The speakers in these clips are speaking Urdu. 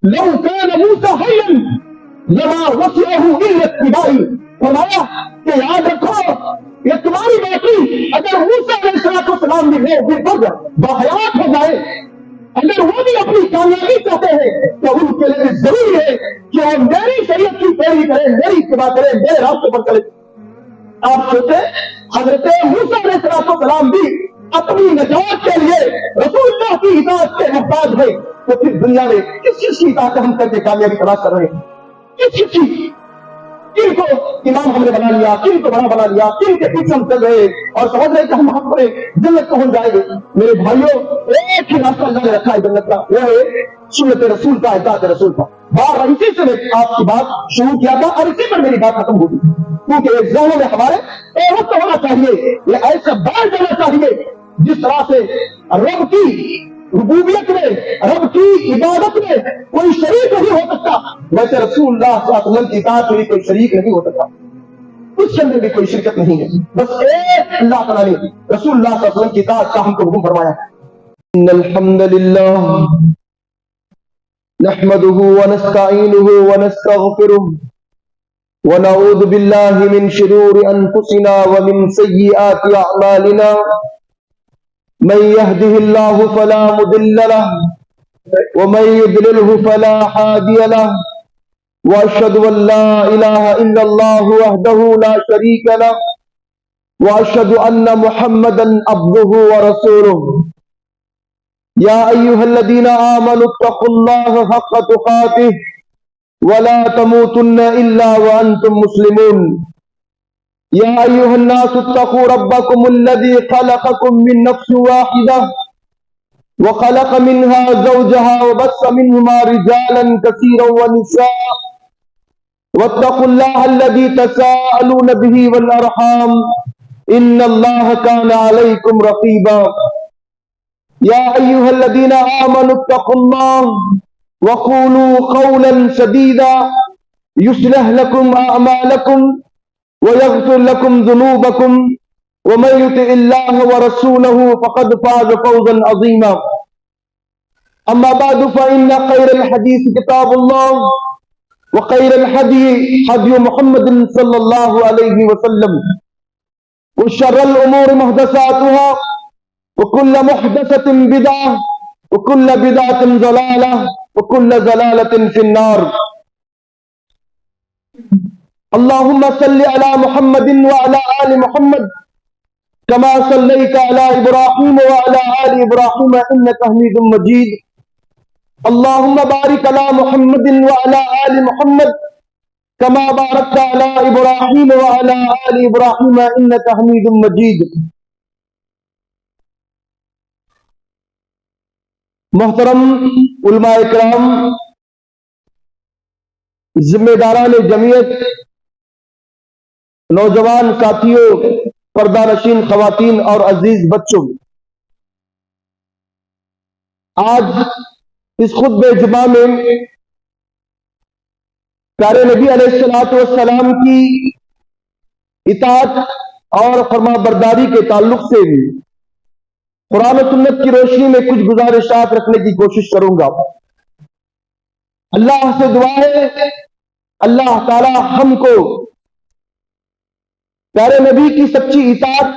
لو كان موسى حيا لما وسعه الا اتباعي. فرمایا کہ یاد رکھو یہ تمہاری بیٹی اگر موسیٰ علیہ السلام بھی باحیات ہو جائے، اگر وہ بھی اپنی کامیابی چاہتے ہیں تو ان کے لیے ضروری ہے کہ وہ میری شریعت کی پیروی کریں، میری اتباع کریں، میرے راستے پر چلیں۔ آپ سوچیں حضرت موسیٰ علیہ السلام بھی اپنی نجات کے لیے رسول اللہ کی اطاعت کے محتاج ہے، تو پھر دنیا میں کس چیز کی اطاعت ہم کر کے کامیابی تلاش کر رہے ہیں؟ کس چیز کی؟ کن کو امام ہم نے بنا لیا، کن کو بڑا بنا لیا، کن کے پیچھے ہم چل رہے اور سمجھ رہے کہ ہم وہاں پر جنت پہنچ جائیں گے۔ میرے بھائیوں، ایک ہی راستہ اللہ نے رکھا ہے جنت کا، وہ ہے سنت رسول کا، اطاعت رسول کا۔ بار اسی سے میں آپ کی بات شروع کیا تھا اور اسی پر میری بات ختم ہوگی، کیونکہ ذہنوں میں ہمارے ایک وقت ہونا چاہیے، یہ ایسا بیان دینا چاہیے جس طرح سے رب کی ربوبیت میں، رب کی عبادت میں کوئی شریک نہیں ہو سکتا، ویسے رسول اللہ صلی اللہ علیہ وسلم کی اطاعت میں کوئی شریک نہیں ہو سکتا، اس کے اندر بھی کوئی شرکت نہیں ہے، بس ایک اللہ تعالیٰ نے رسول اللہ صلی اللہ علیہ وسلم کی اطاعت کا ہم کو حکم فرمایا۔ ان الحمد للہ نحمده ونستعینه ونستغفره ونعوذ باللہ من شرور انفسنا ومن سیئات اعمالنا، من يهده الله فلا مضل له ومن يضلله فلا هادي له، واشهد ان لا اله الا الله وحده لا شريك له، واشهد ان محمدا عبده ورسوله۔ يا ايها الذين امنوا اتقوا الله حق تقاته ولا تموتن الا وانتم مسلمون۔ يا أيها الناس اتقوا ربكم الذي خلقكم من نفس واحدة وخلق منها زوجها وبث منهما رجالا كثيرا ونساء، واتقوا الله الذي تساءلون به والأرحام إن الله كان عليكم رقيبا۔ يا أيها الذين آمنوا اتقوا الله وقولوا قولا سديدا يصلح لكم أعمالكم ويغفر لكم ذنوبكم ومن يطع الله ورسوله فقد فاز فوزا عظيما۔ أما بعد فإن خير الحديث كتاب الله وخير الهدي هدي محمد صلى الله عليه وسلم، وشر الأمور محدثاتها وكل محدثة بدعة وكل بدعة ضلالة وكل ضلالة في النار۔ اللهم صل على محمد وعلى آل محمد كما صليت على إبراهيم وعلى آل إبراهيم إنك حميد مجيد۔ اللهم بارك على محمد وعلى آل محمد كما باركت على إبراهيم وعلى آل إبراهيم إنك حميد مجيد۔ محترم علماء کرام، ذمہ داران جمعیت، نوجوان ساتھیوں، پردہ نشین خواتین اور عزیز بچوں، آج اس خطبہ جمعہ میں پیارے نبی علیہ السلام کی اطاعت اور فرما برداری کے تعلق سے قرآن و سنت کی روشنی میں کچھ گزارشات رکھنے کی کوشش کروں گا۔ اللہ سے دعا ہے اللہ تعالی ہم کو پیارے نبی کی سچی اطاعت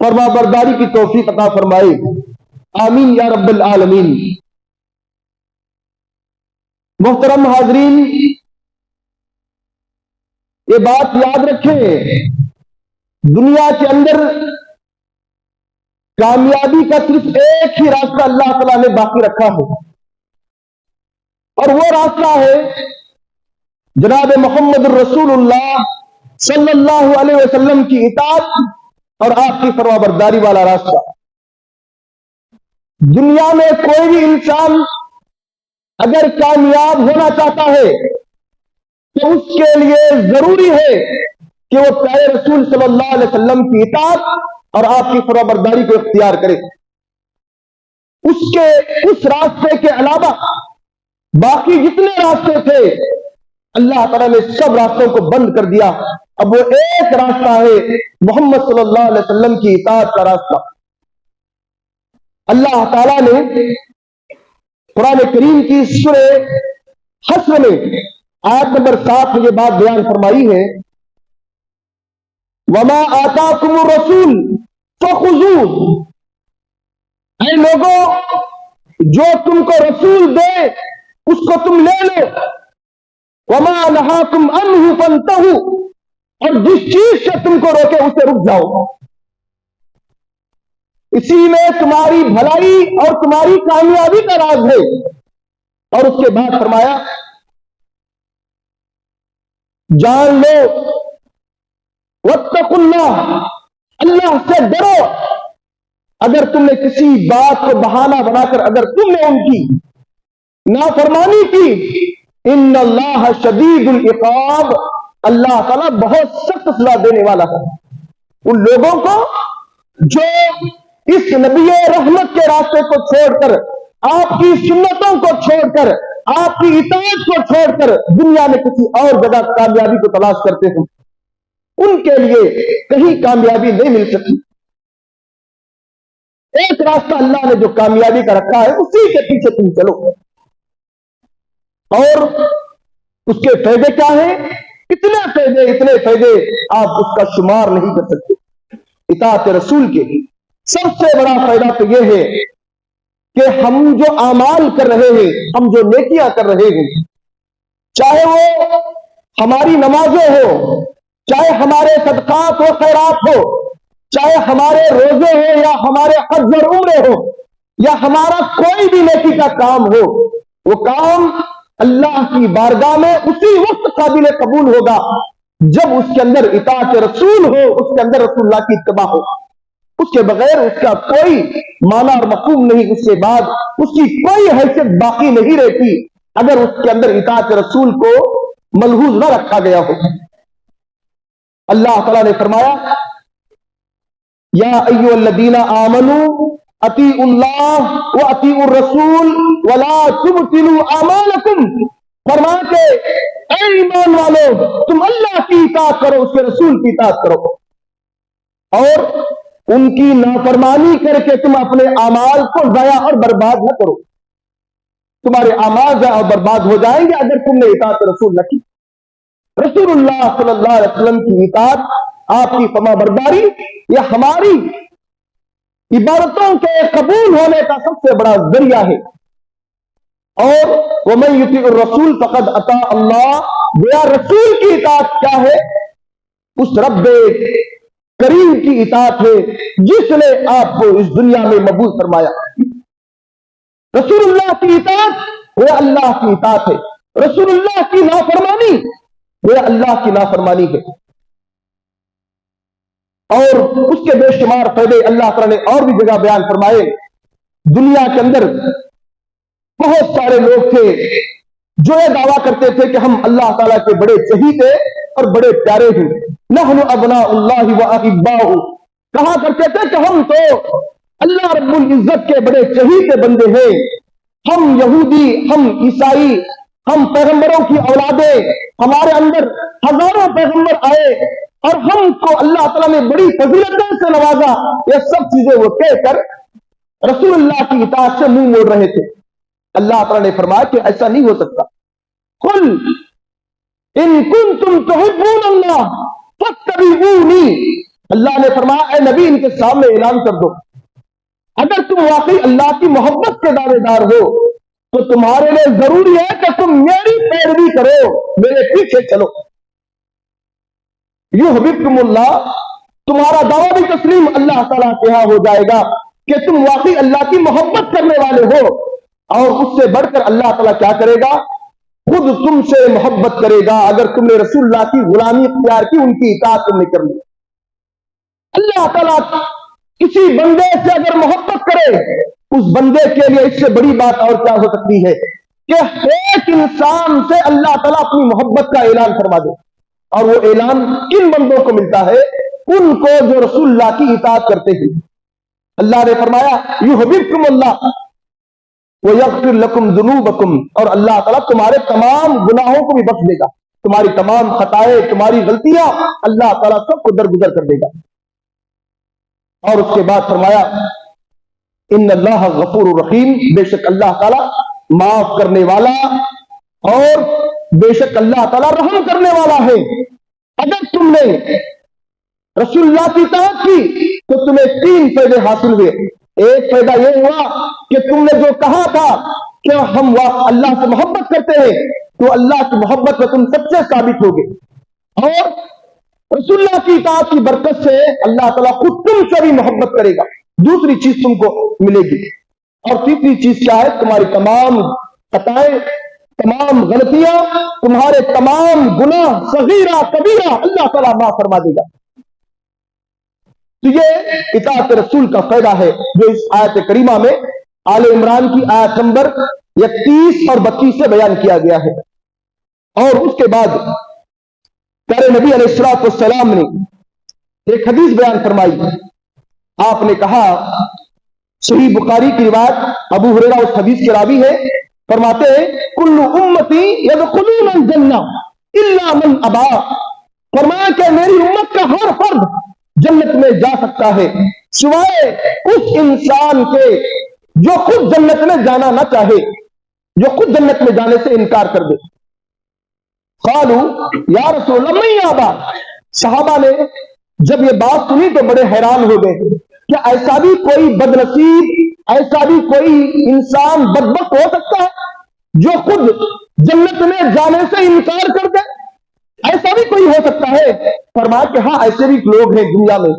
فرما برداری کی توفیق عطا فرمائے، آمین یا رب العالمین۔ محترم حاضرین، یہ بات یاد رکھیں، دنیا کے اندر کامیابی کا صرف ایک ہی راستہ اللہ تعالیٰ نے باقی رکھا ہے، اور وہ راستہ ہے جناب محمد الرسول اللہ صلی اللہ علیہ وسلم کی اطاعت اور آپ کی فرما برداری والا راستہ۔ دنیا میں کوئی بھی انسان اگر کامیاب ہونا چاہتا ہے تو اس کے لیے ضروری ہے کہ وہ پیارے رسول صلی اللہ علیہ وسلم کی اطاعت اور آپ کی فرما برداری کو اختیار کرے۔ اس راستے کے علاوہ باقی جتنے راستے تھے اللہ تعالیٰ نے سب راستوں کو بند کر دیا، اب وہ ایک راستہ ہے محمد صلی اللہ علیہ وسلم کی اطاعت کا راستہ۔ اللہ تعالیٰ نے قرآن کریم کی سورہ حشر میں آیت نمبر 7 میں یہ بات بیان فرمائی ہے، وما آتاکم الرسول فخذوہ، اے لوگوں جو تم کو رسول دے اس کو تم لے لو، وما نہاکم عنہ فانتہوا، اور جس چیز سے تم کو روکے اسے رک جاؤ، اسی میں تمہاری بھلائی اور تمہاری کامیابی کا راز ہے۔ اور اس کے بعد فرمایا جان لو واتقوا اللہ، اللہ سے ڈرو۔ اگر تم نے کسی بات کو بہانہ بنا کر اگر تم نے ان کی نافرمانی کی، ان اللہ شدید العقاب، اللہ تعالیٰ بہت سخت سزا دینے والا ہے ان لوگوں کو جو اس نبی رحمت کے راستے کو چھوڑ کر، آپ کی سنتوں کو چھوڑ کر، آپ کی اطاعت کو چھوڑ کر دنیا میں کسی اور جگہ کامیابی کو تلاش کرتے ہیں، ان کے لیے کہیں کامیابی نہیں مل سکتی۔ ایک راستہ اللہ نے جو کامیابی کا رکھا ہے اسی کے پیچھے تم چلو، اور اس کے فائدے کیا ہیں؟ اتنے فائدے آپ اس کا شمار نہیں کر سکتے۔ اطاعت رسول کے سب سے بڑا فائدہ تو یہ ہے کہ ہم جو اعمال کر رہے ہیں، ہم جو نیکیاں کر رہے ہیں، چاہے وہ ہماری نمازیں ہو، چاہے ہمارے صدقات و خیرات ہو، چاہے ہمارے روزے ہو یا ہمارے حج اور عمرے ہو، یا ہمارا کوئی بھی نیکی کا کام ہو، وہ کام اللہ کی بارگاہ میں اسی وقت قابل قبول ہوگا جب اس کے اندر اطاعت رسول ہو، اس کے اندر رسول اللہ کی اتباع ہو۔ اس کے بغیر اس کا کوئی معنی اور مفہوم نہیں، اس کے بعد اس کی کوئی حیثیت باقی نہیں رہتی اگر اس کے اندر اطاعت رسول کو ملحوظ نہ رکھا گیا ہو۔ اللہ تعالیٰ نے فرمایا یا ایھا الذین آمنوا اطیعوا اللہ واطیعوا الرسول ولا تبطلوا اعمالکم، فرمایا کہ اے ایمان والو تم اللہ کی اطاعت کرو، اس کے رسول کی اطاعت کرو، اور ان کی نافرمانی کر کے تم اپنے اعمال کو ضائع اور برباد نہ کرو۔ تمہارے اعمال ضائع اور برباد ہو جائیں گے اگر تم نے اطاعت رسول نہ کی۔ رسول اللہ صلی اللہ علیہ وسلم کی اطاعت، آپ کی فرما برداری، یہ ہماری عبادتوں کے قبول ہونے کا سب سے بڑا ذریعہ ہے۔ اور وَمَن يُطِعِ الرَّسُولَ فَقَدْ أَطَاعَ اللَّهَ، گویا رسول کی اطاعت کیا ہے؟ اس رب کریم کی اطاعت ہے جس نے آپ کو اس دنیا میں مبعوث فرمایا۔ رسول اللہ کی اطاعت وہ اللہ کی اطاعت ہے، رسول اللہ کی نافرمانی وہ اللہ کی نافرمانی ہے۔ اور اس کے بے شمار فائدے اللہ تعالیٰ نے اور بھی جگہ بیان فرمائے۔ دنیا کے اندر بہت سارے لوگ تھے جو یہ دعویٰ کرتے تھے کہ ہم اللہ تعالیٰ کے بڑے چہیتے اور بڑے پیارے ہیں، نحن ابناء اللہ واحباؤہ، کہا کرتے تھے کہ ہم تو اللہ رب العزت کے بڑے چہیتے بندے ہیں، ہم یہودی، ہم عیسائی، ہم پیغمبروں کی اولادیں، ہمارے اندر ہزاروں پیغمبر آئے اور ہم کو اللہ تعالیٰ نے بڑی فضیلتوں سے نوازا، یہ سب چیزیں وہ کہہ کر رسول اللہ کی اطاعت سے منہ موڑ رہے تھے۔ اللہ تعالیٰ نے فرمایا کہ ایسا نہیں ہو سکتا، قل ان کنتم تحبون اللہ فاتبعونی، اللہ نے فرمایا اے نبی ان کے سامنے اعلان کر دو اگر تم واقعی اللہ کی محبت کے دعوے دار ہو تو تمہارے لیے ضروری ہے کہ تم میری پیروی کرو، میرے پیچھے چلو۔ یحببکم اللہ، تمہارا دعویٰ بھی تسلیم اللہ تعالیٰ کے ہاں ہو جائے گا کہ تم واقعی اللہ کی محبت کرنے والے ہو، اور اس سے بڑھ کر اللہ تعالیٰ کیا کرے گا؟ خود تم سے محبت کرے گا اگر تم نے رسول اللہ کی غلامی اختیار کی، ان کی اطاعت تم نے کر لی۔ اللہ تعالیٰ کسی بندے سے اگر محبت کرے، اس بندے کے لیے اس سے بڑی بات اور کیا ہو سکتی ہے کہ ایک انسان سے اللہ تعالیٰ اپنی محبت کا اعلان فرما دے۔ اور وہ اعلان کن بندوں کو ملتا ہے؟ ان کو جو رسول اللہ کی اطاعت کرتے ہیں۔ اللہ نے فرمایا یحببکم اللہ وَيَغْفِرْ لَكُمْ ذُنُوبَكُمْ، اور اللہ تعالیٰ تمہارے تمام گناہوں کو بھی بخش دے گا، تمہاری تمام خطائیں، تمہاری غلطیاں اللہ تعالیٰ سب کو درگزر کر دے گا۔ اور اس کے بعد فرمایا ان اللہ غفور الرحیم، بے شک اللہ تعالیٰ معاف کرنے والا اور بے شک اللہ تعالیٰ رحم کرنے والا ہے۔ اگر تم نے رسول اللہ کی اطاعت کی تو تمہیں 3 فائدے حاصل ہوئے۔ ایک فائدہ یہ ہوا کہ تم نے جو کہا تھا کہ ہم اللہ سے محبت کرتے ہیں تو اللہ کی محبت میں تم سب سے ثابت ہوگے، اور رسول اللہ کی اطاعت کی برکت سے اللہ تعالیٰ خود تم سے بھی محبت کرے گا۔ دوسری چیز تم کو ملے گی، اور تیسری چیز کیا ہے؟ تمہاری تمام خطائیں، تمام غلطیاں، تمہارے تمام گناہ صغیرہ کبیرہ اللہ تعالیٰ معاف فرما دے گا۔ تو یہ اطاعت رسول کا فائدہ ہے جو اس آیت کریمہ میں آل عمران کی آیت نمبر 31 اور 32 سے بیان کیا گیا ہے۔ اور اس کے بعد پیارے نبی علیہ الصلوۃ والسلام نے ایک حدیث بیان فرمائی۔ آپ نے کہا، صحیح بخاری کی روایت، ابو ہریرہ اس حدیث کے راوی ہے، فرماتے ہیں کل امتی یدخلون الجنہ الا من ابا، فرمایا کہ میری امت کا ہر فرد جنت میں جا سکتا ہے سوائے اس انسان کے جو خود جنت میں جانا نہ چاہے، جو خود جنت میں جانے سے انکار کر دے۔ قالوا یا رسول اللہ من یابا، صحابہ نے جب یہ بات سنی تو بڑے حیران ہو گئے کہ ایسا بھی کوئی بدنصیب، ایسا بھی کوئی انسان بدبخت ہو سکتا ہے جو خود جنت میں جانے سے انکار کر دے؟ ایسا بھی کوئی ہو سکتا ہے؟ فرمایا کہ ہاں ایسے بھی لوگ ہیں دنیا میں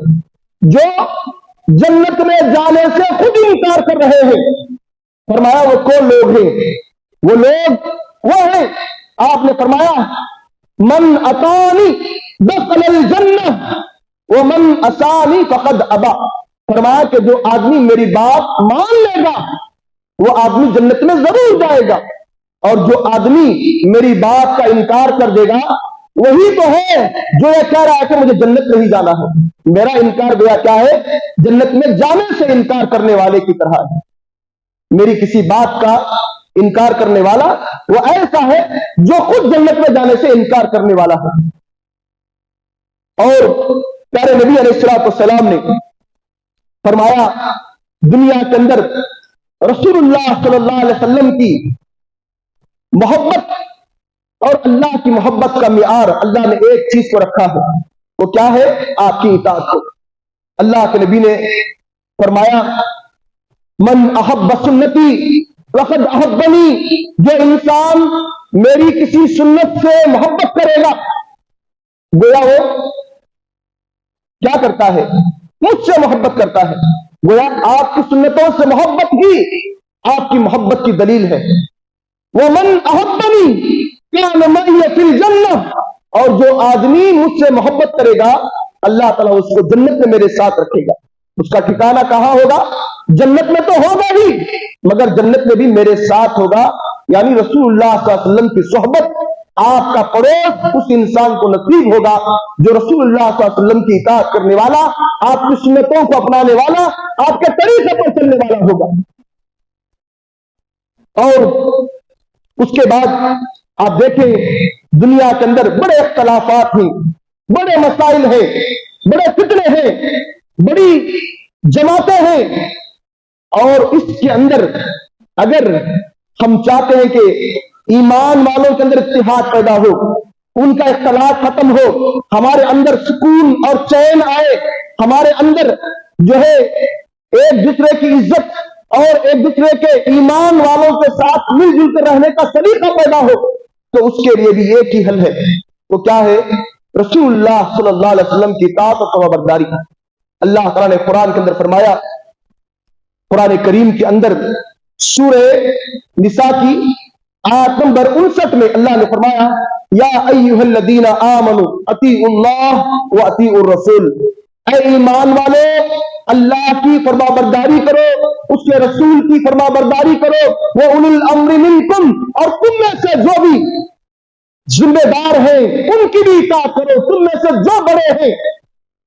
جو جنت میں جانے سے خود انکار کر رہے ہیں۔ فرمایا وہ کون لوگ ہیں؟ وہ لوگ وہ ہیں، آپ نے فرمایا من اطاعنی دخل الجنہ ومن عصانی فقد ابا، فرمایا کہ جو آدمی میری بات مان لے گا وہ آدمی جنت میں ضرور جائے گا، اور جو آدمی میری بات کا انکار کر دے گا وہی تو ہے جو یہ کہہ رہا ہے کہ مجھے جنت نہیں جانا ہے۔ میرا انکار گویا کیا ہے؟ جنت میں جانے سے انکار کرنے والے کی طرح ہے۔ میری کسی بات کا انکار کرنے والا وہ ایسا ہے جو خود جنت میں جانے سے انکار کرنے والا ہے۔ اور پیارے نبی علیہ الصلوۃ والسلام نے فرمایا دنیا کے اندر رسول اللہ صلی اللہ علیہ وسلم کی محبت اور اللہ کی محبت کا معیار اللہ نے ایک چیز کو رکھا ہے، وہ کیا ہے؟ آپ کی اطاعت کو۔ اللہ کے نبی نے فرمایا من احب سنتی وقد احبنی، جو انسان میری کسی سنت سے محبت کرے گا گویا وہ کیا کرتا ہے؟ مجھ سے محبت کرتا ہے۔ گویا آپ کی سنتوں سے محبت ہی آپ کی محبت کی دلیل ہے۔ ومن احبنی کان معی فی الجنہ، اور جو آدمی مجھ سے محبت کرے گا اللہ تعالیٰ اس کو جنت میں میرے ساتھ رکھے گا۔ اس کا ٹھکانہ کہاں ہوگا؟ جنت میں تو ہوگا ہی، مگر جنت میں بھی میرے ساتھ ہوگا، یعنی رسول اللہ صلی اللہ علیہ وسلم کی صحبت، آپ کا پڑوس اس انسان کو نصیب ہوگا جو رسول اللہ صلی اللہ علیہ وسلم کی اطاعت کرنے والا، آپ کی سنتوں کو اپنانے والا، آپ کے طریقے پر چلنے والا ہوگا۔ اور اس کے بعد آپ دیکھیں دنیا کے اندر بڑے اختلافات ہیں، بڑے مسائل ہیں، بڑے فتنے ہیں، بڑی جماعتیں ہیں، اور اس کے اندر اگر ہم چاہتے ہیں کہ ایمان والوں کے اندر اتحاد پیدا ہو، ان کا اختلاف ختم ہو، ہمارے اندر سکون اور چین آئے، ہمارے اندر جو ہے ایک دوسرے کی عزت اور ایک دوسرے کے ایمان والوں کے ساتھ مل جل کر رہنے کا سلیقہ پیدا ہو، تو اس کے لیے بھی ایک ہی حل ہے، وہ کیا ہے؟ رسول اللہ صلی اللہ علیہ وسلم کی اطاعت اور فرمانبرداری۔ اللہ تعالیٰ نے قرآن کے اندر فرمایا، قرآن کریم کے اندر سورہ نساء کی آیت نمبر 59 میں اللہ نے فرمایا یا ایھا الذین آمنوا اطیعوا اللہ واطیعوا الرسول، اے ایمان والو اللہ کی فرمانبرداری کرو، اس کے رسول کی فرمانبرداری کرو، وَأُولِي الْأَمْرِ مِنْكُمْ، اور تم میں سے جو بھی ذمہ دار ہیں ان کی بھی اطاعت کرو، تم میں سے جو بڑے ہیں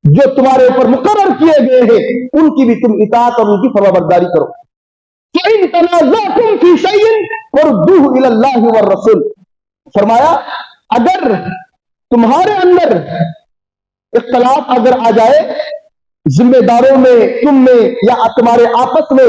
جو تمہارے اوپر مقرر کیے گئے ہیں ان کی بھی تم اطاعت اور ان کی فرمانبرداری کرو۔ فَإِن تَنَازَعْتُمْ فِي شَيْءٍ فَرُدُّوهُ إِلَى اللَّهِ وَالرَّسُولِ، فرمایا اگر تمہارے اندر اختلاف اگر آ جائے ذمہ داروں میں، تم میں یا تمہارے آپس میں،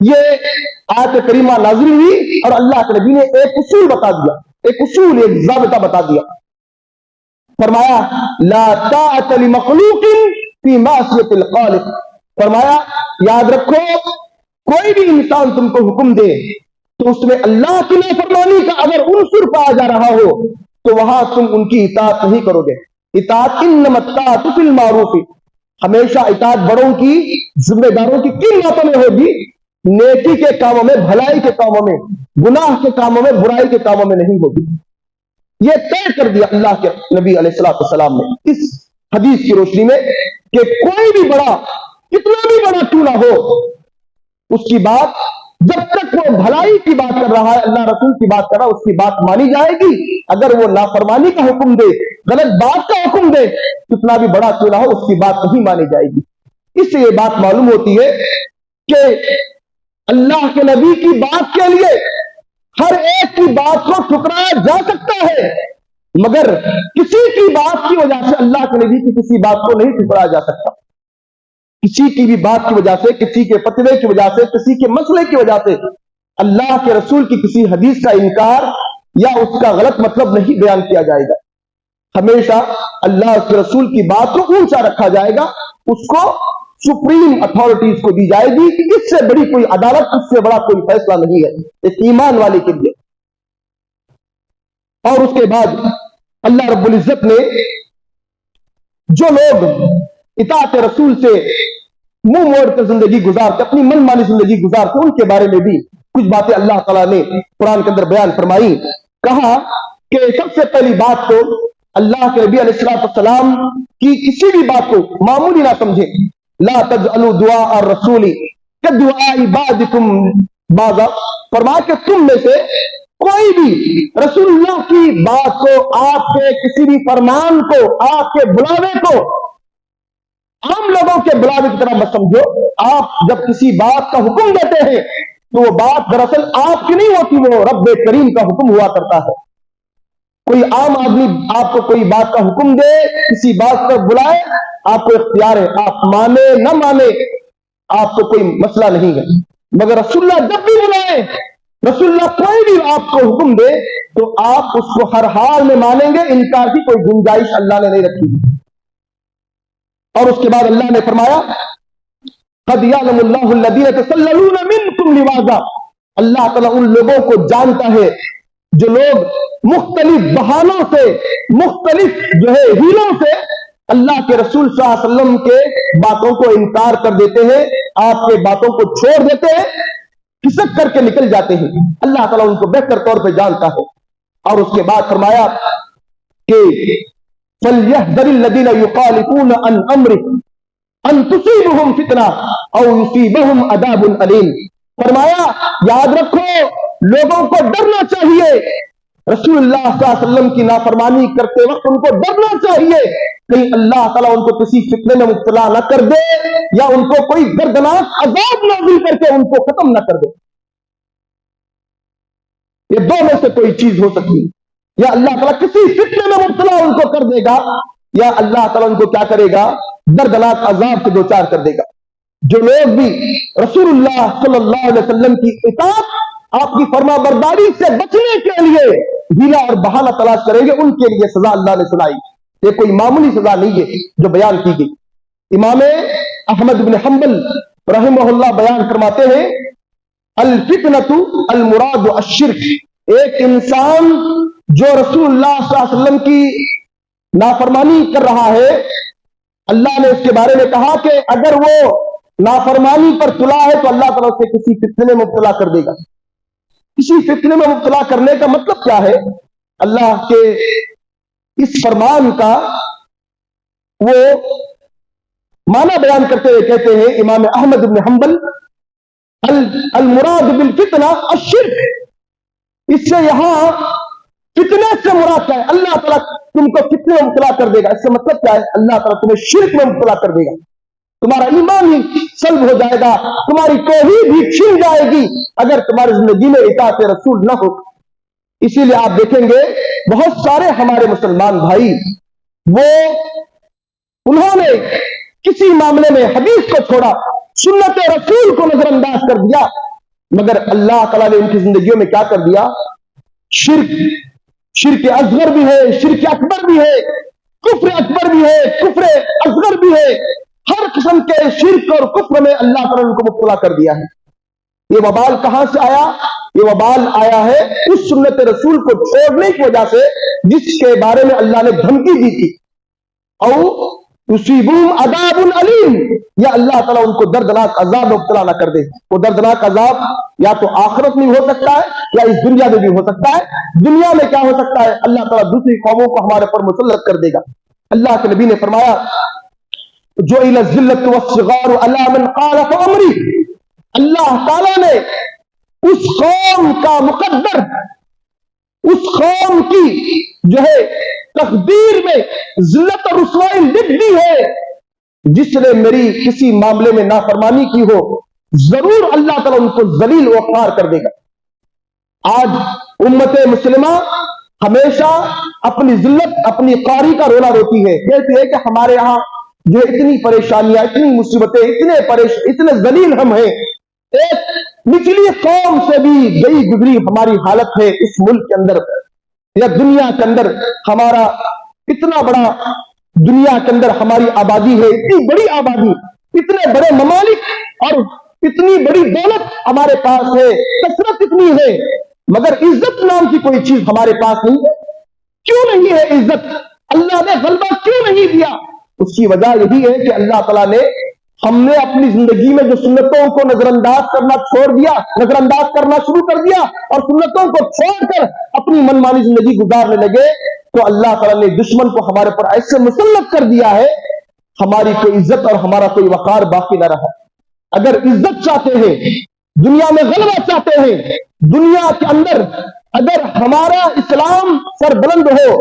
یہ آیت کریمہ نازل ہوئی اور اللہ کے نبی نے ایک اصول بتا دیا، ایک اصول، ایک ضابطہ بتا دیا. فرمایا لا طاعت لمخلوق فی معصیت الخالق. فرمایا یاد رکھو کوئی بھی انسان تم کو حکم دے تو اس میں اللہ کی نافرمانی کا اگر عنصر پایا جا رہا ہو تو وہاں تم ان کی اطاعت نہیں کرو گے. اطاعت انما الطاعۃ فی المعروف، ہمیشہ اطاعت بڑوں کی، ذمہ داروں کی کن باتوں میں ہوگی؟ نیکی کے کاموں میں، بھلائی کے کاموں میں، گناہ کے کاموں میں، برائی کے کاموں میں نہیں ہوگی. یہ طے کر دیا اللہ کے نبی علیہ الصلوۃ والسلام نے اس حدیث کی روشنی میں کہ کوئی بھی بڑا، کتنا بھی بڑا کیوں نہ ہو، اس کی بات جب تک وہ بھلائی کی بات کر رہا ہے، اللہ رسول کی بات کر رہا ہے، اس کی بات مانی جائے گی. اگر وہ نافرمانی کا حکم دے، غلط بات کا حکم دے، کتنا بھی بڑا کیوں نہ ہو، اس کی بات نہیں مانی جائے گی. اس سے یہ بات معلوم ہوتی ہے کہ اللہ کے نبی کی بات کے لیے ہر ایک کی بات کو ٹھکرایا جا سکتا ہے، مگر کسی کی بات کی وجہ سے اللہ کے نبی کی کسی بات کو نہیں ٹھکرایا جا سکتا. کسی کی بھی بات کی وجہ سے، کسی کے فتوے کی وجہ سے، کسی کے مسئلے کی وجہ سے اللہ کے رسول کی کسی حدیث کا انکار یا اس کا غلط مطلب نہیں بیان کیا جائے گا. ہمیشہ اللہ کے رسول کی بات کو اونچا رکھا جائے گا، اس کو سپریم اتھارٹیز کو دی جائے گی. اس سے بڑی کوئی عدالت، اس سے بڑا کوئی فیصلہ نہیں ہے ایک ایمان والے کے لیے. اور اس کے بعد اللہ رب العزت نے جو لوگ اطاعت رسول سے منہ موڑ کر زندگی گزارتے، اپنی من مانی زندگی گزارتے، ان کے بارے میں بھی کچھ باتیں اللہ تعالیٰ نے قرآن کے اندر بیان فرمائی. کہا کہ سب سے پہلی بات تو اللہ کے نبی علیہ الصلوۃ والسلام کی کسی بھی بات کو معمولی نہ سمجھے. لا تجعلوا دعاء الرسول کدعاء بعضکم بعضا. فرمایا کہ تم میں سے کوئی بھی رسول اللہ کی بات کو، آپ کے کسی بھی فرمان کو، آپ کے بلاوے کو عام لوگوں کے بلاوے کی طرح مت سمجھو. آپ جب کسی بات کا حکم دیتے ہیں تو وہ بات دراصل آپ کی نہیں ہوتی، وہ رب کریم کا حکم ہوا کرتا ہے. کوئی عام آدمی آپ کو کوئی بات کا حکم دے، کسی بات پر بلائے، آپ کو اختیار ہے، آپ مانے نہ مانے آپ کو کوئی مسئلہ نہیں ہے. مگر رسول اللہ جب بھی بلائے، رسول اللہ کوئی بھی آپ کو حکم دے تو آپ اس کو ہر حال میں مانیں گے، انکار کی کوئی گنجائش اللہ نے نہیں رکھی. اور اس کے بعد اللہ نے فرمایا قد یعلم اللہ الذین یتسللون منکم لواذا. اللہ تعالیٰ ان لوگوں کو جانتا ہے جو لوگ مختلف بہانوں سے، مختلف ہیلوں سے اللہ کے رسول صلی اللہ علیہ وسلم کے باتوں کو انکار کر دیتے ہیں، آپ کے باتوں کو چھوڑ دیتے ہیں، کھسک کر کے نکل جاتے ہیں. اللہ تعالیٰ ان کو بہتر طور پہ جانتا ہے. اور اس کے بعد فرمایا کہ فَلْيَحْذَرِ الَّذِينَ يُخَالِفُونَ عَنْ أَمْرِهِ أَن تُصِيبَهُمْ فِتْنَةٌ أَوْ يُصِيبَهُمْ عَذَابٌ أَلِيمٌ. فرمایا یاد رکھو لوگوں کو ڈرنا چاہیے، رسول اللہ صلی اللہ علیہ وسلم کی نافرمانی کرتے وقت ان کو ڈرنا چاہیے کہیں اللہ تعالیٰ ان کو کسی فتنے میں مبتلا نہ کر دے یا ان کو کوئی دردناک عذاب نازل کر کے ان کو ختم نہ کر دے. یہ دو میں سے کوئی چیز ہو سکتی ہے، یا اللہ تعالیٰ کسی فتنے میں مبتلا ان کو کر دے گا، یا اللہ تعالیٰ ان کو کیا کرے گا، دردناک عذاب سے دوچار کر دے گا. جو لوگ بھی رسول اللہ صلی اللہ علیہ وسلم کی اطاعت، آپ کی فرما برداری سے بچنے کے لیے ہیلا اور بہانہ تلاش کریں گے، ان کے لیے سزا اللہ نے سنائی. یہ کوئی معمولی سزا نہیں ہے جو بیان کی گئی. امام احمد بن حنبل رحمہ اللہ بیان فرماتے ہیں الفتنۃ المراد الشرک. ایک انسان جو رسول اللہ صلی اللہ علیہ وسلم کی نافرمانی کر رہا ہے، اللہ نے اس کے بارے میں کہا کہ اگر وہ نافرمانی پر تلا ہے تو اللہ تعالیٰ اسے کسی فتنے میں مبتلا کر دے گا. کسی فتنے میں مبتلا کرنے کا مطلب کیا ہے؟ اللہ کے اس فرمان کا وہ معنی بیان کرتے ہوئے کہتے ہیں امام احمد بن حنبل المراد بالفتنہ الشرک. اس سے یہاں فتنے سے مراد کیا ہے؟ اللہ تعالیٰ تم کو فتنے میں مبتلا کر دے گا. اس کا مطلب کیا ہے؟ اللہ تعالیٰ تمہیں شرک میں مبتلا کر دے گا، تمہارا ایمان ہی سلب ہو جائے گا، تمہاری توحید بھی چھن جائے گی اگر تمہاری زندگی میں اطاعت رسول نہ ہو. اسی لیے آپ دیکھیں گے بہت سارے ہمارے مسلمان بھائی انہوں نے کسی معاملے میں حدیث کو چھوڑا، سنت رسول کو نظر انداز کر دیا، مگر اللہ تعالیٰ نے ان کی زندگیوں میں کیا کر دیا؟ شرک اصغر بھی ہے، شرک اکبر بھی ہے، کفر اکبر بھی ہے، کفر اصغر بھی ہے، ہر قسم کے شرک اور کفر میں اللہ تعالیٰ نے ان کو مبتلا کر دیا ہے۔ یہ وبال کہاں سے آیا؟ یہ وبال آیا ہے اس سنت رسول کو چھوڑنے کی وجہ سے جس کے بارے میں اللہ نے دھمکی دی تھی، او یصیبہم عذاب علیم، یا اللہ تعالیٰ ان کو دردناک عذاب مبتلا نہ کر دے۔ وہ دردناک عذاب یا تو آخرت میں ہو سکتا ہے یا اس دنیا میں بھی ہو سکتا ہے۔ دنیا میں کیا ہو سکتا ہے؟ اللہ تعالیٰ دوسری قوموں کو ہمارے پر مسلط کر دے گا۔ اللہ کے نبی نے فرمایا جو الی الذلۃ والصغار علی من قال فامری، اللہ تعالیٰ نے اس قوم کا مقدر، اس قوم کی جو ہے تقدیر میں ذلت اور رسوائی لکھ دی ہے، جس نے میری کسی معاملے میں نافرمانی کی ہو ضرور اللہ تعالیٰ ان کو ذلیل و خوار کر دے گا۔ آج امت مسلمہ ہمیشہ اپنی ذلت، اپنی قاری کا رونا روتی ہے، کہتی ہے کہ ہمارے یہاں جو اتنی پریشانیاں، اتنی مصیبتیں، اتنے ذلیل ہم ہیں، ایک نچلی قوم سے بھی گئی گزری ہماری حالت ہے اس ملک کے اندر یا دنیا کے اندر۔ ہمارا اتنا بڑا دنیا کے اندر ہماری آبادی ہے، اتنی بڑی آبادی، اتنے بڑے ممالک اور اتنی بڑی دولت ہمارے پاس ہے، کثرت اتنی ہے، مگر عزت نام کی کوئی چیز ہمارے پاس نہیں ہے۔ کیوں نہیں ہے عزت؟ اللہ نے غلبہ کیوں نہیں دیا؟ اس کی وجہ یہی ہے کہ اللہ تعالیٰ نے، ہم نے اپنی زندگی میں جو سنتوں کو نظر انداز کرنا چھوڑ دیا، نظر انداز کرنا شروع کر دیا اور سنتوں کو چھوڑ کر اپنی منمانی زندگی گزارنے لگے، تو اللہ تعالیٰ نے دشمن کو ہمارے پر ایسے مسلط کر دیا ہے، ہماری کوئی عزت اور ہمارا کوئی وقار باقی نہ رہا۔ اگر عزت چاہتے ہیں، دنیا میں غلبہ چاہتے ہیں، دنیا کے اندر اگر ہمارا اسلام سر بلند ہو،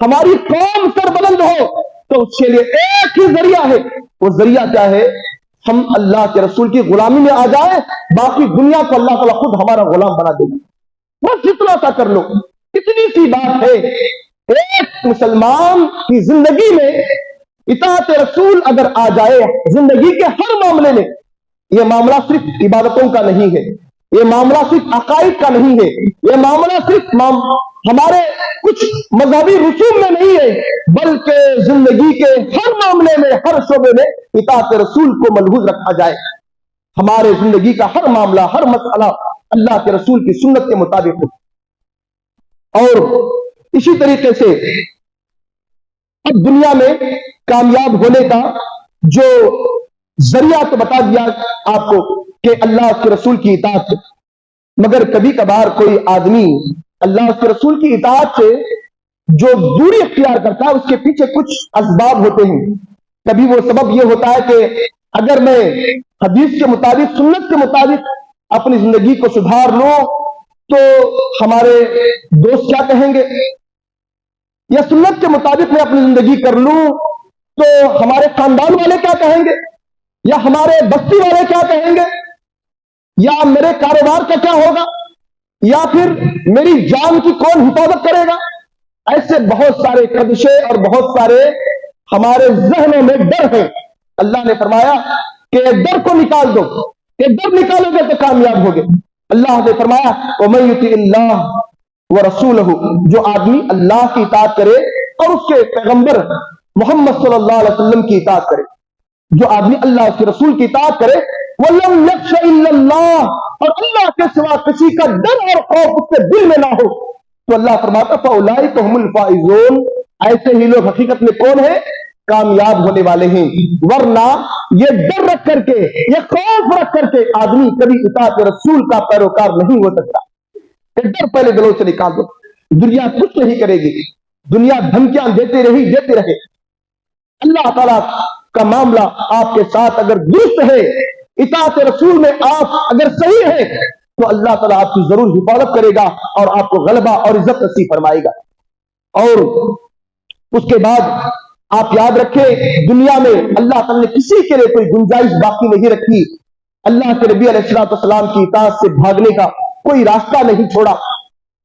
ہماری قوم سر بلند ہو، تو اس کے لیے ایک ہی ذریعہ ہے۔ وہ ذریعہ کیا ہے؟ ہم اللہ کے رسول کی غلامی میں آ جائیں، باقی دنیا کو اللہ تعالیٰ خود ہمارا غلام بنا دے گا۔ بس اتنا سا کر لو، اتنی سی بات ہے۔ ایک مسلمان کی زندگی میں اطاعت رسول اگر آ جائے، زندگی کے ہر معاملے میں، یہ معاملہ صرف عبادتوں کا نہیں ہے، یہ معاملہ صرف عقائد کا نہیں ہے، یہ معاملہ صرف ہمارے کچھ مذہبی رسوم میں نہیں ہے، بلکہ زندگی کے ہر معاملے میں، ہر شعبے میں اطاعت رسول کو ملحوظ رکھا جائے۔ ہمارے زندگی کا ہر معاملہ، ہر مسئلہ اللہ کے رسول کی سنت کے مطابق ہو۔ اور اسی طریقے سے اب دنیا میں کامیاب ہونے کا جو ذریعہ تو بتا دیا آپ کو کہ اللہ کے رسول کی اطاعت، مگر کبھی کبھار کوئی آدمی اللہ کے رسول کی اطاعت سے جو دوری اختیار کرتا ہے، اس کے پیچھے کچھ اسباب ہوتے ہیں۔ کبھی وہ سبب یہ ہوتا ہے کہ اگر میں حدیث کے مطابق، سنت کے مطابق اپنی زندگی کو سدھار لوں تو ہمارے دوست کیا کہیں گے، یا سنت کے مطابق میں اپنی زندگی کر لوں تو ہمارے خاندان والے کیا کہیں گے، یا ہمارے بستی والے کیا کہیں گے، یا میرے کاروبار کا کیا ہوگا، یا پھر میری جان کی کون حفاظت کرے گا۔ ایسے بہت سارے خدشے اور بہت سارے ہمارے ذہنوں میں ڈر ہیں۔ اللہ نے فرمایا کہ ڈر کو نکال دو، کہ ڈر نکالو گے تو کامیاب ہوگے۔ اللہ نے فرمایا وَمَن يُطِعِ اللَّهَ وَرَسُولَهُ، جو آدمی اللہ کی اطاعت کرے اور اس کے پیغمبر محمد صلی اللہ علیہ وسلم کی اطاعت کرے، جو آدمی اللہ کے رسول کی اطاعت کرے، وَلَمْ يَخْشَ إِلَّا اللَّهَ، اور اللہ کے سوا کسی کا ڈر اور خوف اس کے دل میں نہ ہو، تو اللہ فرماتا فَأُولَٰئِكَ هُمُ الْفَائِزُونَ، ایسے ہی لوگ حقیقت میں کون ہیں؟ کامیاب ہونے والے ہیں۔ ورنہ یہ ڈر رکھ کر کے، یہ خوف رکھ کر کے آدمی کبھی اطاعت رسول کا پیروکار نہیں ہو سکتا۔ یہ ڈر پہلے دلوں سے نکال دو۔ دنیا کچھ نہیں کرے گی، دنیا دھمکیاں دیتے رہے، اللہ تعالیٰ کا معاملہ آپ کے ساتھ اگر درست ہے، اطاعت رسول میں آپ اگر صحیح ہیں، تو اللہ تعالیٰ آپ کی ضرور حفاظت کرے گا اور آپ کو غلبہ اور عزت نصیب فرمائے گا۔ اور اس کے بعد آپ یاد رکھیں، دنیا میں اللہ تعالیٰ نے کسی کے لیے کوئی گنجائش باقی نہیں رکھی۔ اللہ کے نبی علیہ السلام کی اطاعت سے بھاگنے کا کوئی راستہ نہیں چھوڑا۔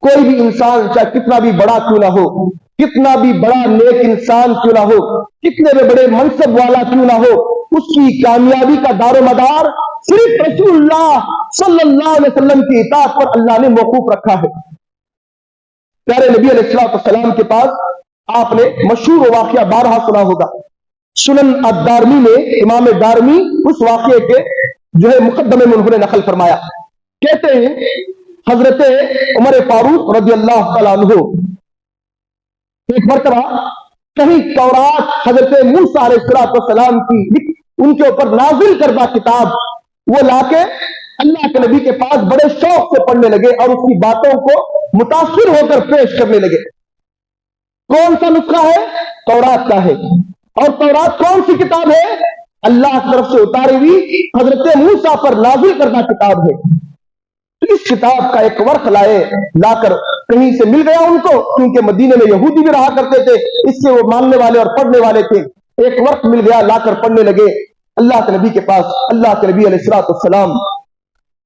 کوئی بھی انسان چاہے کتنا بھی بڑا کیوں نہ ہو، کتنا بھی بڑا نیک انسان کیوں نہ ہو، کتنے بھی بڑے منصب والا کیوں نہ ہو، اس کی کامیابی کا دار و مدار صرف رسول اللہ صلی اللہ علیہ وسلم کی اطاعت پر اللہ نے موقوف رکھا ہے۔ پیارے نبی علیہ السلام کے پاس آپ نے مشہور واقعہ بارہا سنا ہوگا۔ سنن الدارمی میں امام دارمی اس واقعے کے جو ہے مقدمے میں انہوں نے نقل فرمایا، کہتے ہیں حضرت عمر فاروق رضی اللہ تعالیٰ عنہ ایک مرتبہ کہیں تورات حضرت موسیٰ علیہ السلام کی ان کے اوپر نازل کردہ کتاب وہ لا کے اللہ کے نبی کے پاس بڑے شوق سے پڑھنے لگے اور اس کی باتوں کو متاثر ہو کر پیش کرنے لگے۔ کون سا نسخہ ہے؟ تورات کا ہے۔ اور تورات کون سی کتاب ہے؟ اللہ کی طرف سے اتاری ہوئی حضرت موسیٰ پر نازل کردہ کتاب ہے۔ تو اس کتاب کا ایک ورق لا کر کہیں سے مل گیا ان کو، کیونکہ مدینے میں یہودی بھی رہا کرتے تھے، اس سے وہ ماننے والے اور پڑھنے والے تھے۔ ایک ورق مل گیا، لا کر پڑھنے لگے اللہ کے نبی کے پاس۔ اللہ کے نبی علیہ السلام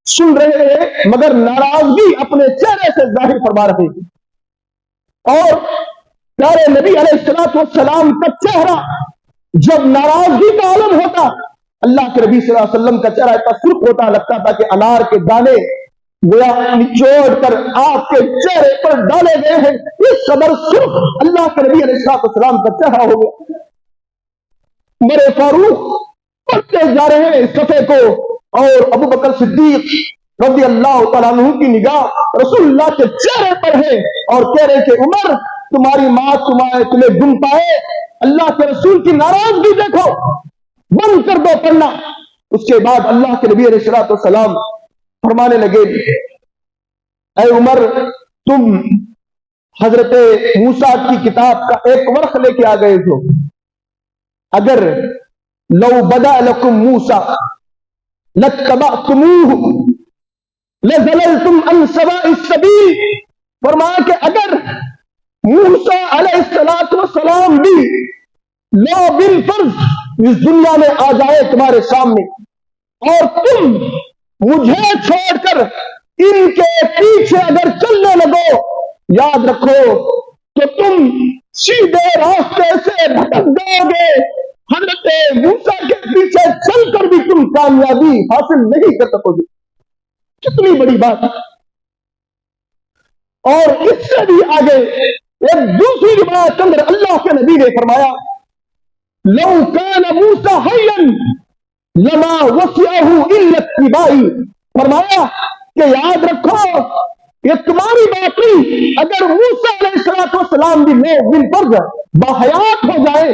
سن رہے ہیں مگر ناراضگی اپنے چہرے سے ظاہر فرما رہے ہیں۔ اور پیارے نبی علیہ السلام کا چہرہ جب ناراضگی کا عالم ہوتا، اللہ کے نبی صلی اللہ علیہ وسلم کا چہرہ اتنا سرخ ہوتا، لگتا تھا کہ انار کے دانے گویا نچوڑ کر آپ کے چہرے پر ڈالے گئے ہیں، اس قدر سرخ اللہ کے نبی علیہ السلام کا چہرہ ہو گیا۔ عمر فاروق پڑھتے جا رہے ہیں اس صفحے کو، اور ابو بکر صدیق رضی اللہ تعالیٰ عنہ کی نگاہ رسول اللہ کے چہرے پر ہے اور کہہ رہے کہ عمر تمہاری ماں تمہیں گم پائے، اللہ کے رسول کی ناراضگی دیکھو، بند کر دو پڑھنا۔ اس کے بعد اللہ کے نبی علیہ السلام فرمانے لگے، اے عمر تم حضرت موسیٰ کی کتاب کا ایک ورق لے کے آ گئے ہو، اگر لو بدا لکم موسیٰ لاتبعتموہ لزللتم عن سواء السبیل، فرمایا کہ اگر موسیٰ علیہ السلام بھی لو بالفرض اس دنیا میں آ جائے تمہارے سامنے اور تم مجھے چھوڑ کر ان کے پیچھے اگر چلنے لگو، یاد رکھو کہ تم سیدھے راستے سے بھٹک جاؤ گے، حضرت موسیٰ کے پیچھے چل کر بھی تم کامیابی حاصل نہیں کر سکو گے۔ کتنی بڑی بات ہے۔ اور اس سے بھی آگے ایک دوسری روایت کے اندر اللہ کے نبی نے فرمایا، لو کان موسیٰ حیا لما وسعہ الا اتباعی، فرمایا کہ یاد رکھو یہ تمہاری بات نہیں، اگر موسیٰ علیہ السلام بھی بالفرض باحیات ہو جائے،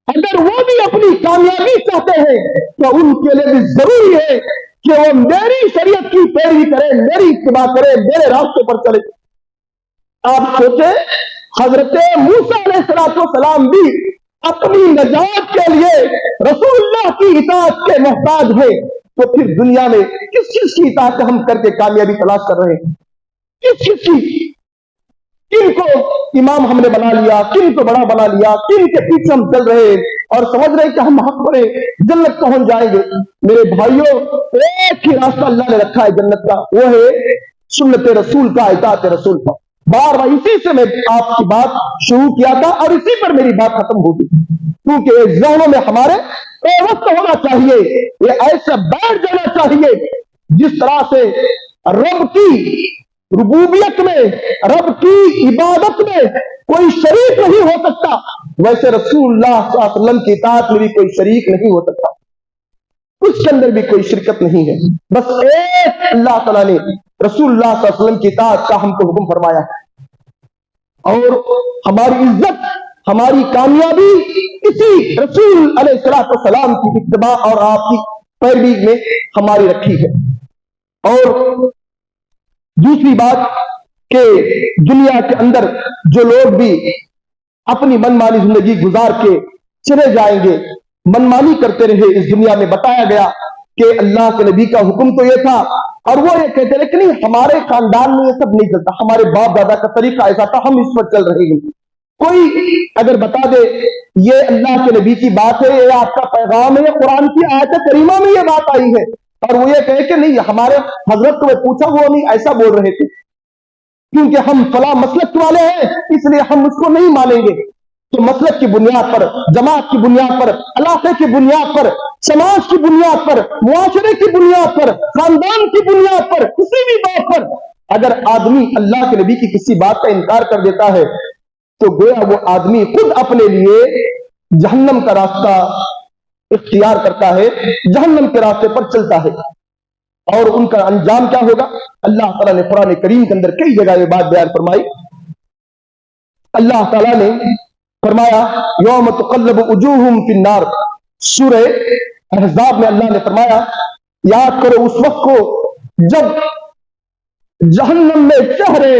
اگر وہ بھی اپنی کامیابی چاہتے ہیں تو ان کے لیے بھی ضروری ہے کہ وہ میری شریعت کی پیروی کرے، میری اتباع کرے، میرے راستے پر چلے۔ آپ سوچیں حضرت موسیٰ علیہ السلام بھی اپنی نجات کے لیے رسول اللہ کی اطاعت کے محتاج ہے، تو پھر دنیا میں کس چیز کی اطاعت ہم کر کے کامیابی تلاش کر رہے ہیں؟ کس چیز کی؟ کن کو امام ہم نے بنا لیا، کن کو بڑا بنا لیا، کن کے پیچھے ہم چل رہے ہیں اور سمجھ رہے کہ ہم حق پر جنت پہنچ جائیں گے۔ میرے بھائیوں، ایک ہی راستہ اللہ نے رکھا ہے جنت کا، وہ ہے سنت رسول کا، اطاعت رسول کا۔ بار بار اسی سے میں آپ کی بات شروع کیا تھا اور اسی پر میری بات ختم ہوگی، کیونکہ ذہنوں میں ہمارے وقت ہونا چاہیے، یہ ایسا بیٹھ جانا چاہیے جس طرح سے رب کی ربوبیت میں، رب کی عبادت میں کوئی شریک نہیں ہو سکتا، ویسے رسول اللہ صلی اللہ علیہ وسلم کی اطاعت میں بھی کوئی شریک نہیں ہو سکتا، اس کے اندر بھی کوئی شرکت نہیں ہے۔ بس ایک اللہ تعالیٰ نے رسول اللہ صلی اللہ علیہ وسلم کی اطاعت کا ہم کو حکم فرمایا ہے، اور ہماری عزت، ہماری کامیابی اسی رسول علیہ السلام کی اتباع اور آپ کی پیروی میں ہماری رکھی ہے۔ اور دوسری بات کہ دنیا کے اندر جو لوگ بھی اپنی منمانی زندگی گزار کے چلے جائیں گے، منمانی کرتے رہے اس دنیا میں، بتایا گیا کہ اللہ کے نبی کا حکم تو یہ تھا، اور وہ یہ کہتے رہے کہ نہیں ہمارے خاندان میں یہ سب نہیں چلتا، ہمارے باپ دادا کا طریقہ ایسا تھا، ہم اس پر چل رہے ہیں۔ کوئی اگر بتا دے یہ اللہ کے نبی کی بات ہے، یہ آپ کا پیغام ہے، قرآن کی آیت کریمہ میں یہ بات آئی ہے، اور وہ یہ کہے کہ نہیں ہمارے حضرت کو میں پوچھا وہ نہیں ایسا بول رہے تھے، کیونکہ ہم فلاں مسلک والے ہیں اس لیے ہم اس کو نہیں مانیں گے، تو مسلک کی بنیاد پر، جماعت کی بنیاد پر، علاقے کی بنیاد پر، سماج کی بنیاد پر، معاشرے کی بنیاد پر، خاندان کی بنیاد پر، کسی بھی بات پر اگر آدمی اللہ کے نبی کی کسی بات کا انکار کر دیتا ہے تو گویا وہ آدمی خود اپنے لیے جہنم کا راستہ اختیار کرتا ہے، جہنم کے راستے پر چلتا ہے۔ اور ان کا انجام کیا ہوگا؟ اللہ تعالیٰ نے قرآن کریم کے اندر کئی جگہ یہ بات بیان فرمائی۔ اللہ تعالیٰ نے فرمایا یوم تقلب وجوہہم فی النار، سورہ احزاب میں اللہ نے فرمایا یاد کرو اس وقت کو جب جہنم میں چہرے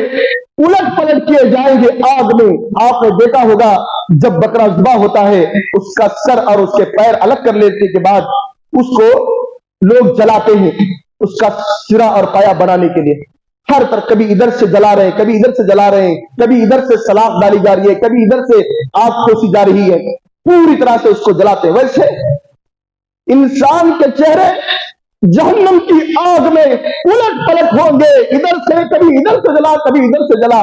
الٹ پلٹ کیے جائیں گے آگ میں۔ آپ نے دیکھا ہوگا جب بکرا ذبح ہوتا ہے اس کا سر اور اس کے پیر الگ کر لینے کے بعد اس کو لوگ جلاتے ہیں اس کا سرا اور پایا بنانے کے لیے، ہر طرف کبھی ادھر سے جلا رہے ہیں، کبھی ادھر سے جلا رہے ہیں، کبھی ادھر سے سلاخ ڈالی جا رہی ہے، کبھی ادھر سے آگ کھوسی جا رہی ہے، پوری طرح سے اس کو جلاتے ہیں۔ ویسے انسان کے چہرے جہنم کی آگ میں الٹ پلٹ ہوں گے، ادھر سے کبھی ادھر سے جلا کبھی ادھر سے جلا۔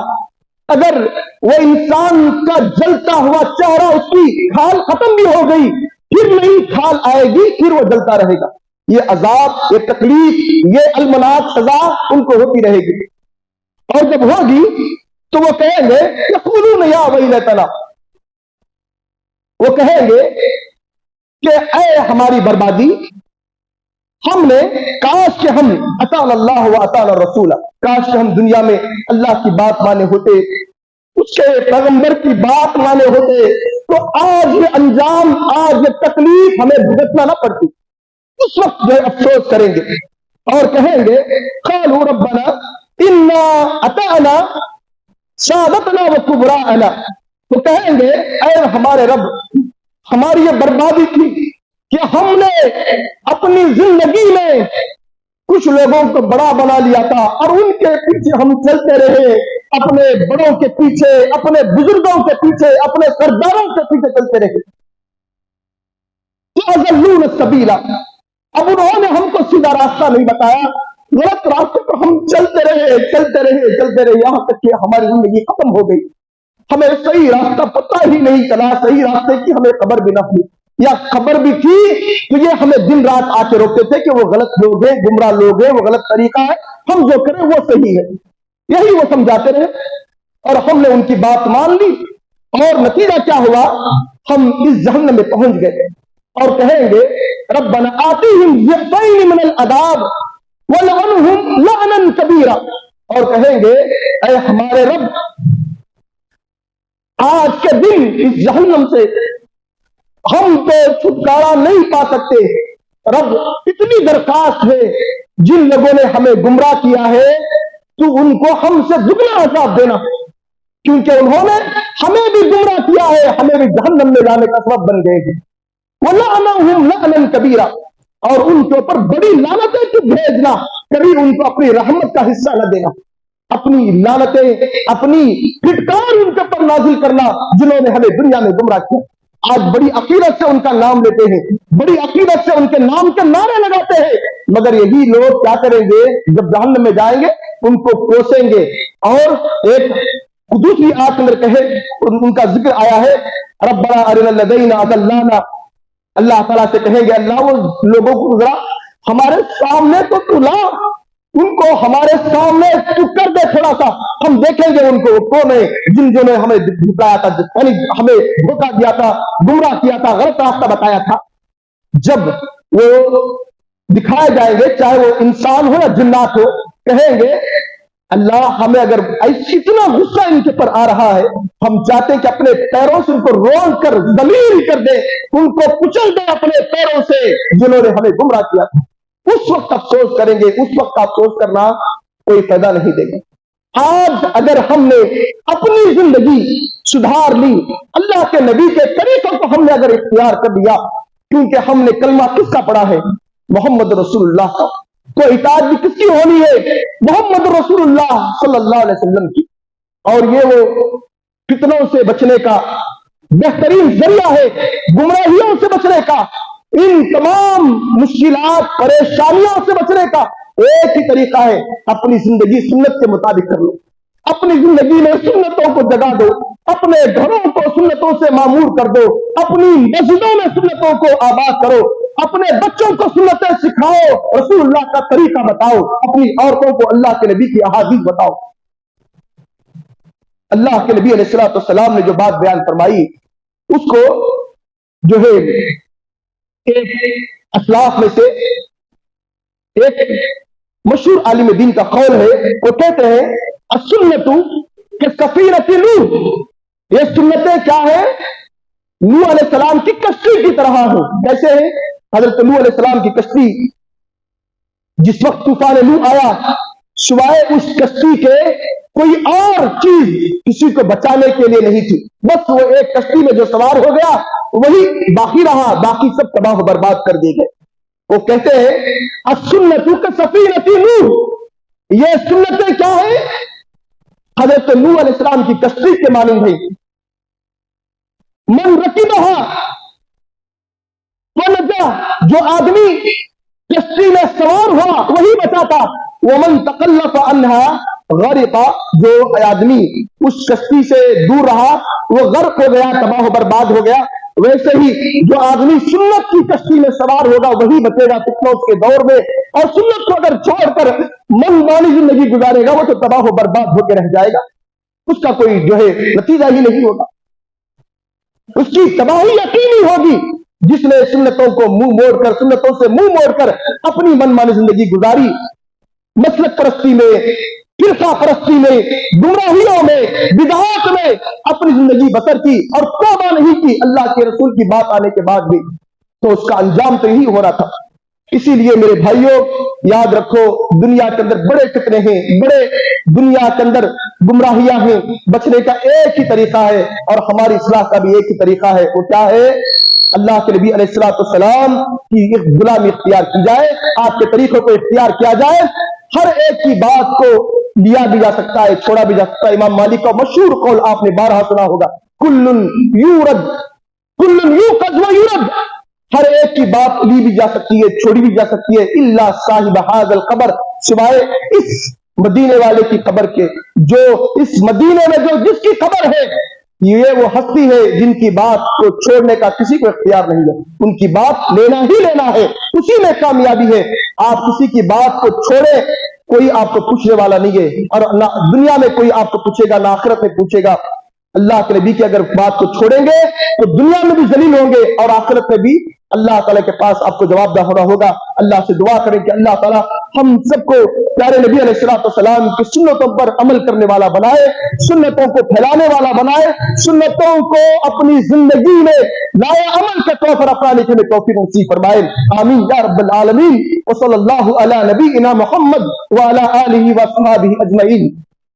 اگر وہ انسان کا جلتا ہوا چہرہ اس کی کھال ختم بھی ہو گئی پھر نئی کھال آئے گی، پھر وہ جلتا رہے گا۔ یہ عذاب، یہ تکلیف، یہ المناک سزا ان کو ہوتی رہے گی۔ اور جب ہوگی تو وہ کہیں گے یقولون یا ویلتنا، وہ کہیں گے کہ اے ہماری بربادی، ہم نے کاش کہ ہم اطاعنا اللہ و اطاعنا الرسول، کاش کہ ہم دنیا میں اللہ کی بات مانے ہوتے، اس کے پیغمبر کی بات مانے ہوتے تو آج یہ انجام، آج یہ تکلیف ہمیں بھگتنا نہ پڑتی۔ اس وقت جو افسوس کریں گے اور کہیں گے قالوا ربنا انا اطعنا سادتنا و کبراءنا، تو کہیں گے اے ہمارے رب، ہماری یہ بربادی تھی کہ ہم نے اپنی زندگی میں کچھ لوگوں کو بڑا بنا لیا تھا اور ان کے پیچھے ہم چلتے رہے، اپنے بڑوں کے پیچھے، اپنے بزرگوں کے پیچھے، اپنے سرداروں کے پیچھے چلتے رہے، فَأَضَلُّونَ السَّبِيلَ، اب انہوں نے ہم کو سیدھا راستہ نہیں بتایا، غلط راستے پر ہم چلتے رہے یہاں تک کہ ہماری زندگی ختم ہو گئی، ہمیں صحیح راستہ پتہ ہی نہیں چلا، صحیح راستے کی ہمیں خبر بھی نہ ہوئی، یا خبر بھی تھی تو یہ ہمیں دن رات آ کے روکتے تھے کہ وہ غلط لوگ ہیں، گمراہ لوگ ہیں، وہ غلط طریقہ ہے، ہم جو کریں وہ صحیح ہے، یہی وہ سمجھاتے رہے اور ہم نے ان کی بات مان لی، اور نتیجہ کیا ہوا؟ ہم اس جہنم میں پہنچ گئے اور کہیں گے ربنا آتیہم ضعفین من العذاب ولعنہم لعنا کبیرا، اور کہیں گے اے ہمارے رب، آج کے دن اس جہنم سے ہم تو چھٹکارا نہیں پا سکتے، رب اتنی درخواست ہے جن لوگوں نے ہمیں گمراہ کیا ہے تو ان کو ہم سے دگنا عذاب دینا، کیونکہ انہوں نے ہمیں بھی گمراہ کیا ہے، ہمیں بھی جہنم میں جانے کا سبب بن گئے ہیں، وَلَعْنَهُمْ لَعْنًا كَبِيرًا، اور ان کے اوپر بڑی لعنتیں تو بھیجنا، کبھی ان کو اپنی رحمت کا حصہ نہ دینا، اپنی لعنتیں، اپنی پھٹکار ان کے اوپر نازل کرنا جنہوں نے ہمیں دنیا میں گمراہ کیا۔ آج بڑی عقیدت سے ان کا نام لیتے ہیں، بڑی عقیدت سے ان کے نام کے نعرے لگاتے ہیں، مگر یہی لوگ کیا کریں گے؟ جب جہنم میں جائیں گے ان کو کوسیں گے، اور ایک دوسری آیت اندر کہے ان کا ذکر آیا ہے ربنا ارنا الذین اضلانا، اللہ تعالیٰ سے کہیں گے اللہ وہ لوگوں کو ذرا ہمارے سامنے تو لا، ان کو ہمارے سامنے تو کر دے تھوڑا سا، ہم دیکھیں گے ان کو کون ہے جنہوں نے ہمیں دکھایا تھا، یعنی ہمیں دھوکہ دیا تھا، گمراہ کیا تھا، غلط راستہ بتایا تھا۔ جب وہ دکھائے جائیں گے چاہے وہ انسان ہو یا جنات ہو، کہیں گے اللہ ہمیں اگر اتنا غصہ ان کے پر آ رہا ہے، ہم چاہتے ہیں کہ اپنے پیروں سے ان کو رول کر ذلیل کر دے، ان کو کچل دے اپنے پیروں سے جنہوں نے ہمیں گمراہ کیا تھا۔ اس وقت افسوس کریں گے، اس وقت افسوس کرنا کوئی فائدہ نہیں دے گا۔ آج اگر ہم نے اپنی زندگی سدھار لی، اللہ کے نبی کے طریقوں کو ہم نے اگر اختیار کر لیا، کیونکہ ہم نے کلمہ کس کا پڑھا ہے؟ محمد رسول اللہ کا، تو اطاعت بھی کس کی ہونی ہے؟ محمد رسول اللہ صلی اللہ علیہ وسلم کی، اور یہ وہ فتنوں سے بچنے کا بہترین ذریعہ ہے، گمراہیوں سے بچنے کا، ان تمام مشکلات پریشانیوں سے بچنے کا ایک ہی طریقہ ہے، اپنی زندگی سنت کے مطابق کر لو، اپنی زندگی میں سنتوں کو جگا دو، اپنے گھروں کو سنتوں سے معمور کر دو، اپنی مسجدوں میں سنتوں کو آباد کرو، اپنے بچوں کو سنتیں سکھاؤ، رسول اللہ کا طریقہ بتاؤ، اپنی عورتوں کو اللہ کے نبی کی احادیث بتاؤ۔ اللہ کے نبی علیہ الصلوۃ والسلام نے جو بات بیان فرمائی اس کو جو ہے ایک اسلاف میں سے ایک مشہور عالم دین کا قول ہے، وہ کہتے ہیں السنت کسفینۃ نوح، یہ سنتیں کیا ہے؟ نوح علیہ السلام کی کشتی کی طرح ہیں۔ کیسے ہیں؟ حضرت نوح علیہ السلام کی کشتی جس وقت طوفان نوح آیا، سوائے اس کشتی کے کوئی اور چیز کسی کو بچانے کے لیے نہیں تھی، بس وہ ایک کشتی میں جو سوار ہو گیا وہی باقی رہا، باقی سب تباہ و برباد کر دیے گئے۔ وہ کہتے ہیں السنت کسفینۃ نوح، یہ سنتیں کیا ہے؟ حضرت نوح علیہ السلام کی کشتی کے مانند ہے۔ من رکبھا ونجا، جو آدمی کشتی میں سوار ہوا وہی بچا تھا، ومن تکلف عنہا غرقا، جو آدمی اس کشتی سے دور رہا وہ غرق ہو گیا، تباہ و برباد ہو گیا۔ ویسے ہی جو آدمی سنت کی کشتی میں سوار ہوگا وہی بچے گا فتنوں کے دور میں، اور سنت کو اگر چھوڑ کر من مانی زندگی گزارے گا وہ تو تباہ و برباد ہو کے رہ جائے گا، اس کا کوئی جو ہے نتیجہ ہی نہیں ہوگا، اس کی تباہی یقینی ہوگی۔ جس نے سنتوں کو منہ موڑ کر، سنتوں سے منہ موڑ کر اپنی من مانی زندگی گزاری، مسلک پرستی میں، فرقہ پرستی میں، گمراہیوں میں، بدعات میں اپنی زندگی بسر کی اور توبہ نہیں کی اللہ کے رسول کی بات آنے کے بعد بھی، تو اس کا انجام تو یہی ہو رہا تھا۔ اسی لیے میرے بھائیوں یاد رکھو، دنیا کے اندر بڑے فتنے ہیں، بڑے دنیا کے اندر گمراہیاں ہیں، بچنے کا ایک ہی طریقہ ہے اور ہماری اصلاح کا بھی ایک ہی طریقہ ہے، وہ کیا ہے؟ اللہ کے نبی علیہ الصلوۃ والسلام کی غلامی اختیار کی جائے، آپ کے طریقوں کو اختیار کیا جائے۔ ہر ایک کی بات کو لیا بھی جا سکتا ہے، چھوڑا بھی جا سکتا ہے۔ امام مالک کا مشہور قول آپ نے بارہا سنا ہوگا، کل یورد کل یوقظ و یورد، ہر ایک کی بات لی بھی جا سکتی ہے، چھوڑی بھی جا سکتی ہے، الا صاحب ھذا القبر، سوائے اس مدینے والے کی قبر کے، جو اس مدینے میں جو جس کی قبر ہے یہ وہ ہستی ہے جن کی بات کو چھوڑنے کا کسی کو اختیار نہیں ہے، ان کی بات لینا ہی لینا ہے، اسی میں کامیابی ہے۔ آپ کسی کی بات کو چھوڑے، کوئی آپ کو پوچھنے والا نہیں ہے، اور نہ دنیا میں کوئی آپ کو پوچھے گا، نہ آخرت میں پوچھے گا۔ اللہ کے نبی کی اگر بات کو چھوڑیں گے تو دنیا میں بھی ذلیل ہوں گے اور آخرت میں بھی اللہ تعالیٰ کے پاس آپ کو جواب دہ ہونا ہوگا۔ اللہ سے دعا کریں کہ اللہ تعالیٰ ہم سب کو پیارے نبی علیہ الصلوۃ والسلام کی سنتوں پر عمل کرنے والا بنائے، سنتوں کو پھیلانے والا بنائے، سنتوں کو اپنی زندگی میں لائے عمل کے طور پر اپنانے کے لیے توفیق نصیب فرمائے، آمین یا رب العالمین۔ وصلی اللہ علی نبینا محمد وعلی آلہ وصحبہ اجمعین۔